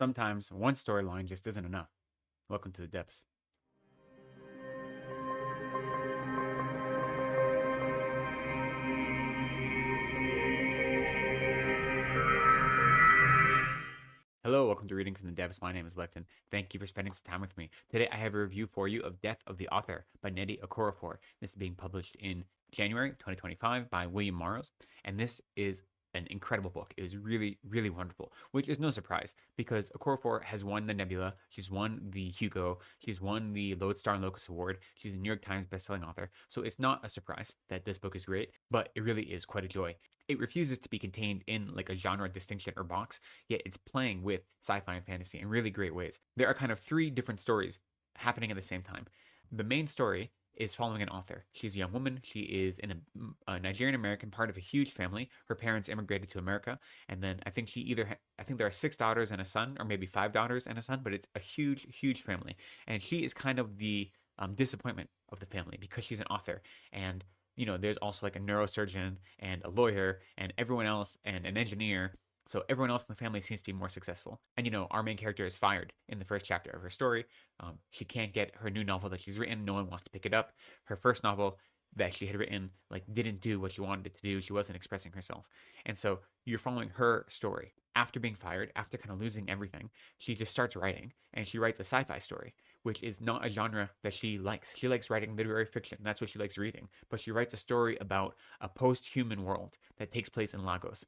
Sometimes one storyline just isn't enough. Welcome to the depths. Hello, welcome to Reading from the Depths. My name is Lecton. Thank you for spending some time with me. Today I have a review for you of Death of the Author by Nnedi Okorafor. This is being published in January 2025 by William Morrow, and this is an incredible book. It is really, really wonderful, which is no surprise because Okorafor has won the Nebula, she's won the Hugo, she's won the Lodestar and Locus Award, she's a New York Times bestselling author, so it's not a surprise that this book is great, but it really is quite a joy. It refuses to be contained in like a genre distinction or box, yet it's playing with sci-fi and fantasy in really great ways. There are kind of three different stories happening at the same time. The main story is following an author. She's a young woman. She is in a Nigerian American, part of a huge family. Her parents immigrated to America, and then I think I think there are 6 daughters and a son, or maybe 5 daughters and a son, but it's a huge, huge family. And she is kind of the disappointment of the family because she's an author. And there's also like a neurosurgeon and a lawyer and everyone else and an engineer. So everyone else in the family seems to be more successful. And our main character is fired in the first chapter of her story. She can't get her new novel that she's written. No one wants to pick it up. Her first novel that she had written didn't do what she wanted it to do. She wasn't expressing herself. And so you're following her story. After being fired, after kind of losing everything, she just starts writing, and she writes a sci-fi story, which is not a genre that she likes. She likes writing literary fiction. That's what she likes reading. But she writes a story about a post-human world that takes place in Lagos.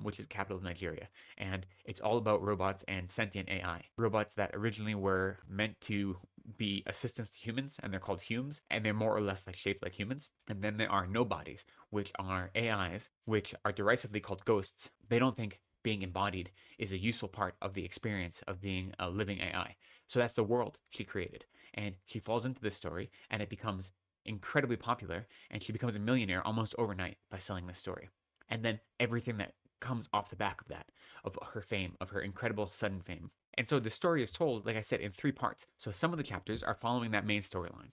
Which is capital of Nigeria. And it's all about robots and sentient AI. Robots that originally were meant to be assistants to humans, and they're called Humes, and they're more or less like shaped like humans. And then there are nobodies, which are AIs, which are derisively called ghosts. They don't think being embodied is a useful part of the experience of being a living AI. So that's the world she created. And she falls into this story, and it becomes incredibly popular, and she becomes a millionaire almost overnight by selling this story. And then everything that comes off the back of that, of her fame, of her incredible sudden fame. And so the story is told, like I said, in 3 parts. So some of the chapters are following that main storyline.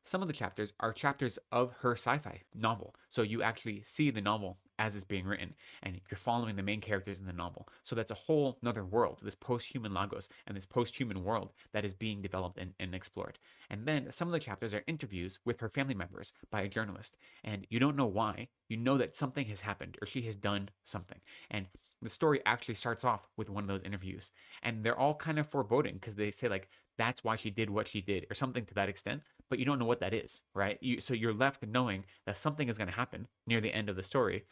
Some of the chapters are chapters of her sci-fi novel. So you actually see the novel as it's being written, and you're following the main characters in the novel. So that's a whole nother world, this post-human Lagos and this post-human world that is being developed and explored. And then some of the chapters are interviews with her family members by a journalist. And you don't know why. You know that something has happened or she has done something. And the story actually starts off with one of those interviews. And they're all kind of foreboding because they say, like, that's why she did what she did, or something to that extent, but you don't know what that is, right? So you're left knowing that something is going to happen near the end of the story.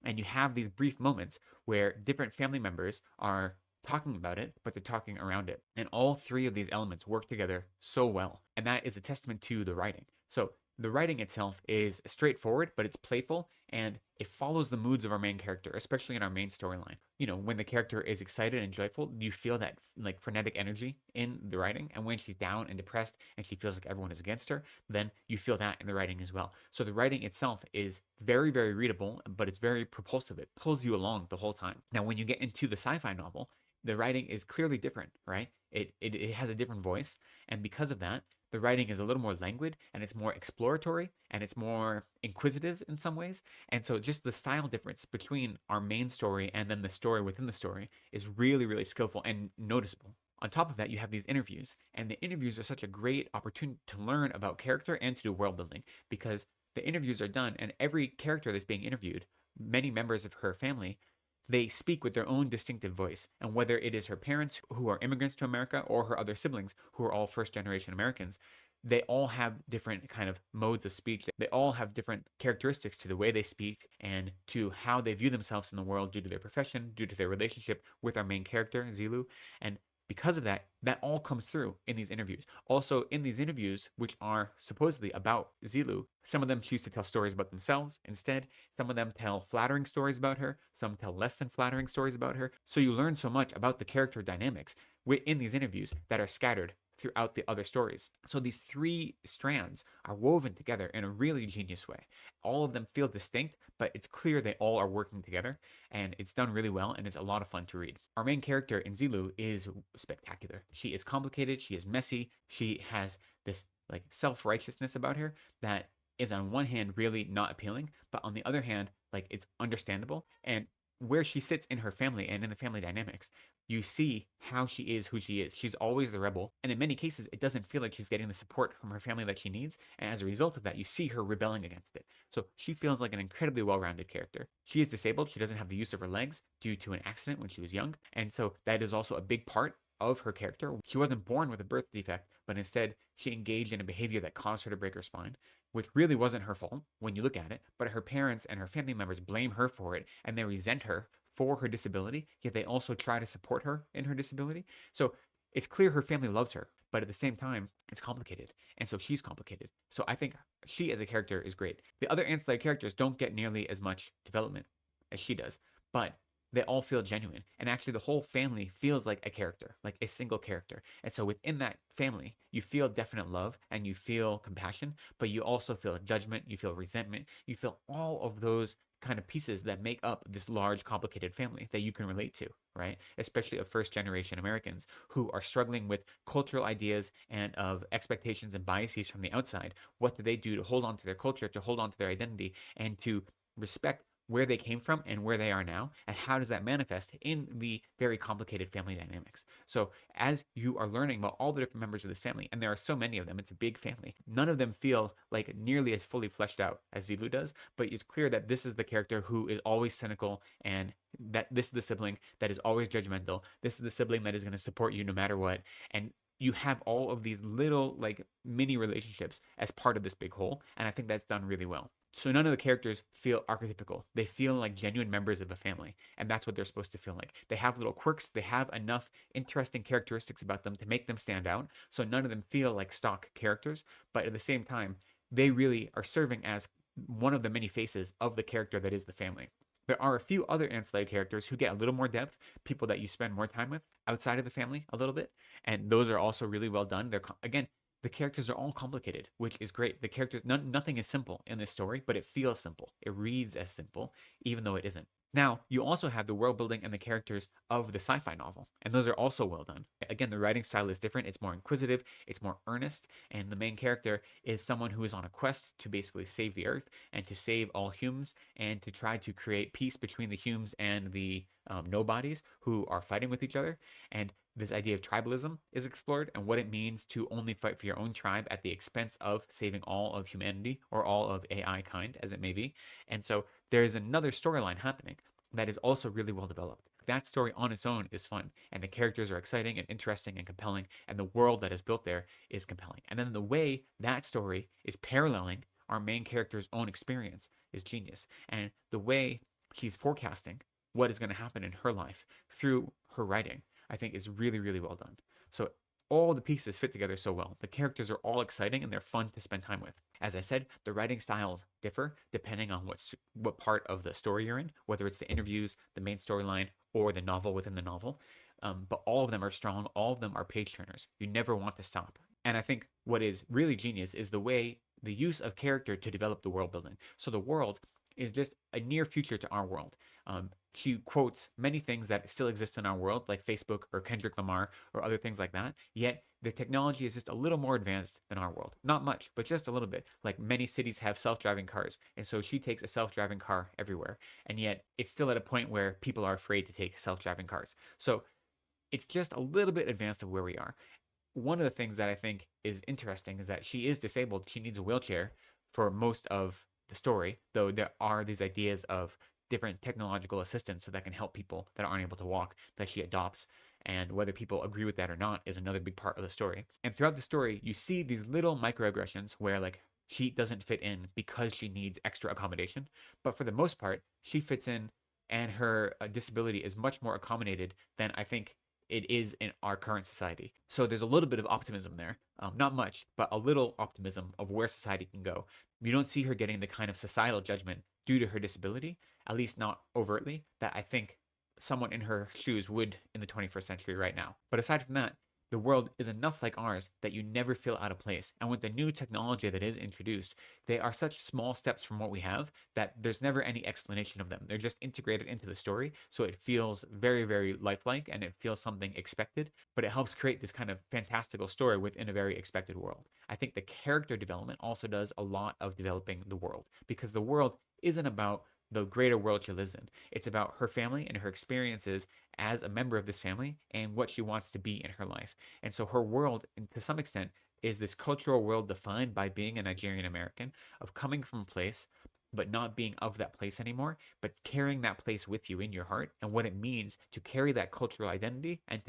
And you have these brief moments where different family members are talking about it, but they're talking around it. And all three of these elements work together so well. And that is a testament to the writing. So the writing itself is straightforward, but it's playful, and it follows the moods of our main character, especially in our main storyline. When the character is excited and joyful, you feel that like frenetic energy in the writing. And when she's down and depressed and she feels like everyone is against her, then you feel that in the writing as well. So the writing itself is very, very readable, but it's very propulsive. It pulls you along the whole time. Now, when you get into the sci-fi novel, the writing is clearly different, right? It has a different voice. And because of that, the writing is a little more languid, and it's more exploratory, and it's more inquisitive in some ways. And so just the style difference between our main story and then the story within the story is really, really skillful and noticeable. On top of that, you have these interviews, and the interviews are such a great opportunity to learn about character and to do world building, because the interviews are done, and every character that's being interviewed, many members of her family, they speak with their own distinctive voice. And whether it is her parents who are immigrants to America or her other siblings who are all first generation Americans, they all have different kind of modes of speech. They all have different characteristics to the way they speak and to how they view themselves in the world due to their profession, due to their relationship with our main character, Zilu. And because of that, that all comes through in these interviews. Also, in these interviews, which are supposedly about Zilu, some of them choose to tell stories about themselves instead. Some of them tell flattering stories about her. Some tell less than flattering stories about her. So you learn so much about the character dynamics in these interviews that are scattered throughout the other stories. So these three strands are woven together in a really genius way. All of them feel distinct, but it's clear they all are working together, and it's done really well, and it's a lot of fun to read. Our main character in Zilu is spectacular. She is complicated, she is messy, she has this like self-righteousness about her that is on one hand really not appealing, but on the other hand, like it's understandable. And where she sits in her family and in the family dynamics, you see how she is who she is. She's always the rebel, and in many cases, it doesn't feel like she's getting the support from her family that she needs, and as a result of that, you see her rebelling against it. So she feels like an incredibly well-rounded character. She is disabled. She doesn't have the use of her legs due to an accident when she was young, and so that is also a big part of her character. She wasn't born with a birth defect, but instead she engaged in a behavior that caused her to break her spine, which really wasn't her fault when you look at it, but her parents and her family members blame her for it, and they resent her for her disability, yet they also try to support her in her disability. So it's clear her family loves her, but at the same time, it's complicated. And so she's complicated. So I think she as a character is great. The other ancillary characters don't get nearly as much development as she does, but they all feel genuine. And actually, the whole family feels like a character, like a single character. And so within that family, you feel definite love and you feel compassion, but you also feel judgment, you feel resentment, you feel all of those kind of pieces that make up this large, complicated family that you can relate to, right? Especially of first generation Americans who are struggling with cultural ideas and of expectations and biases from the outside. What do they do to hold on to their culture, to hold on to their identity, and to respect where they came from and where they are now, and how does that manifest in the very complicated family dynamics? So as you are learning about all the different members of this family, and there are so many of them, it's a big family, none of them feel like nearly as fully fleshed out as Zilu does, but it's clear that this is the character who is always cynical, and that this is the sibling that is always judgmental. This is the sibling that is going to support you no matter what. And you have all of these little like mini relationships as part of this big whole, and I think that's done really well. So none of the characters feel archetypical. They feel like genuine members of a family, and that's what they're supposed to feel like. They have little quirks, they have enough interesting characteristics about them to make them stand out, so none of them feel like stock characters, but at the same time, they really are serving as one of the many faces of the character that is the family. There are a few other ancillary characters who get a little more depth, people that you spend more time with outside of the family a little bit, and those are also really well done. They're, again, the characters are all complicated, which is great. The characters, nothing is simple in this story, but it feels simple. It reads as simple, even though it isn't. Now, you also have the world building and the characters of the sci-fi novel, and those are also well done. Again, the writing style is different. It's more inquisitive, it's more earnest, and the main character is someone who is on a quest to basically save the Earth and to save all humans and to try to create peace between the humans and the nobodies who are fighting with each other. And this idea of tribalism is explored and what it means to only fight for your own tribe at the expense of saving all of humanity or all of AI kind, as it may be. And so there is another storyline happening that is also really well developed. That story on its own is fun, and the characters are exciting and interesting and compelling, and the world that is built there is compelling. And then the way that story is paralleling our main character's own experience is genius. And the way she's forecasting what is going to happen in her life through her writing, I think is really, really well done. So all the pieces fit together so well. The characters are all exciting and they're fun to spend time with. As I said, the writing styles differ depending on what part of the story you're in, whether it's the interviews, the main storyline, or the novel within the novel. But all of them are strong. All of them are page turners. You never want to stop. And I think what is really genius is the use of character to develop the world building. So the world is just a near future to our world. She quotes many things that still exist in our world, like Facebook or Kendrick Lamar or other things like that. Yet the technology is just a little more advanced than our world. Not much, but just a little bit. Like many cities have self-driving cars, and so she takes a self-driving car everywhere. And yet it's still at a point where people are afraid to take self-driving cars. So it's just a little bit advanced of where we are. One of the things that I think is interesting is that she is disabled. She needs a wheelchair for most of the story, though there are these ideas of different technological assistants that can help people that aren't able to walk that she adopts. And whether people agree with that or not is another big part of the story. And throughout the story, you see these little microaggressions where like she doesn't fit in because she needs extra accommodation. But for the most part, she fits in and her disability is much more accommodated than I think it is in our current society. So there's a little bit of optimism there. Not much, but a little optimism of where society can go. You don't see her getting the kind of societal judgment due to her disability, at least not overtly, that I think someone in her shoes would in the 21st century right now. But aside from that, the world is enough like ours that you never feel out of place. And with the new technology that is introduced, they are such small steps from what we have that there's never any explanation of them. They're just integrated into the story. So it feels very, very lifelike and it feels something expected, but it helps create this kind of fantastical story within a very expected world. I think the character development also does a lot of developing the world because the world isn't about the greater world she lives in. It's about her family and her experiences as a member of this family and what she wants to be in her life. And so her world, to some extent, is this cultural world defined by being a Nigerian American, of coming from a place but not being of that place anymore, but carrying that place with you in your heart, and what it means to carry that cultural identity and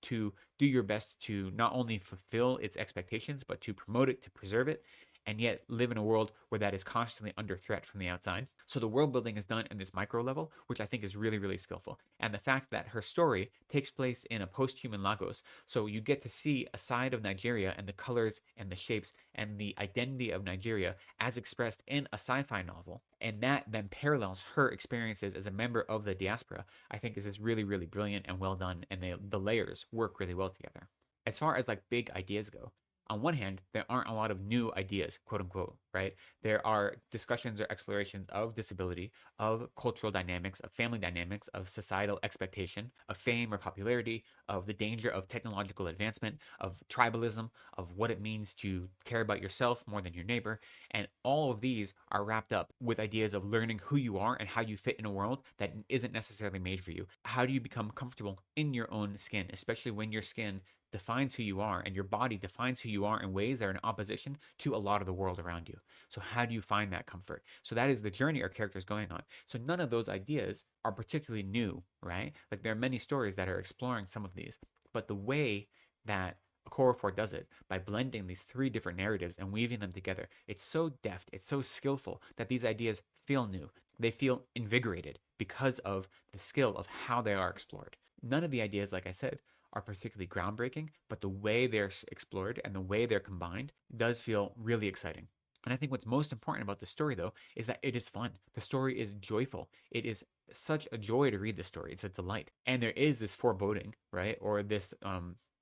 to do your best to not only fulfill its expectations, but to promote it, to preserve it, and yet live in a world where that is constantly under threat from the outside. So the world building is done in this micro level, which I think is really, really skillful. And the fact that her story takes place in a post-human Lagos, so you get to see a side of Nigeria and the colors and the shapes and the identity of Nigeria as expressed in a sci-fi novel. And that then parallels her experiences as a member of the diaspora, I think is just really, really brilliant and well done. And the layers work really well together. As far as like big ideas go, on one hand, there aren't a lot of new ideas, quote unquote, right? There are discussions or explorations of disability, of cultural dynamics, of family dynamics, of societal expectation, of fame or popularity, of the danger of technological advancement, of tribalism, of what it means to care about yourself more than your neighbor. And all of these are wrapped up with ideas of learning who you are and how you fit in a world that isn't necessarily made for you. How do you become comfortable in your own skin, especially when your skin defines who you are and your body defines who you are in ways that are in opposition to a lot of the world around you. So how do you find that comfort? So that is the journey our character is going on. So none of those ideas are particularly new, right? Like there are many stories that are exploring some of these, but the way that Okorafor does it by blending these three different narratives and weaving them together, it's so deft, it's so skillful that these ideas feel new. They feel invigorated because of the skill of how they are explored. None of the ideas, like I said, are particularly groundbreaking, but the way they're explored and the way they're combined does feel really exciting. And I think what's most important about the story, though, is that it is fun. The story is joyful. It is such a joy to read the story. It's a delight. And there is this foreboding, right? Or this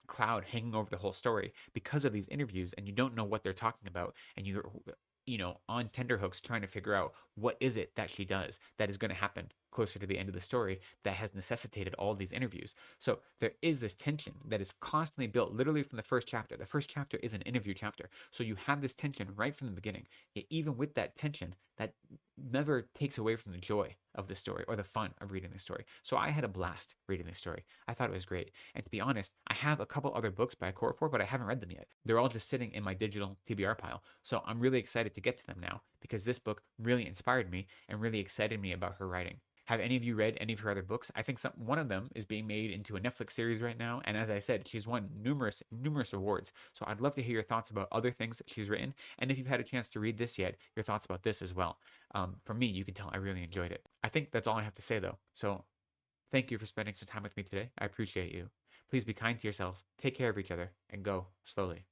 cloud hanging over the whole story because of these interviews, and you don't know what they're talking about. And you're on tenterhooks trying to figure out what is it that she does that is going to happen closer to the end of the story that has necessitated all these interviews. So there is this tension that is constantly built literally from the first chapter. The first chapter is an interview chapter. So you have this tension right from the beginning. Yet even with that tension, that never takes away from the joy of the story or the fun of reading the story. So I had a blast reading this story. I thought it was great. And to be honest, I have a couple other books by Okorafor, but I haven't read them yet. They're all just sitting in my digital TBR pile. So I'm really excited to get to them now because this book really inspired me and really excited me about her writing. Have any of you read any of her other books? I think one of them is being made into a Netflix series right now. And as I said, she's won numerous awards. So I'd love to hear your thoughts about other things that she's written. And if you've had a chance to read this yet, your thoughts about this as well. For me, you can tell I really enjoyed it. I think that's all I have to say, though. So thank you for spending some time with me today. I appreciate you. Please be kind to yourselves, take care of each other, and go slowly.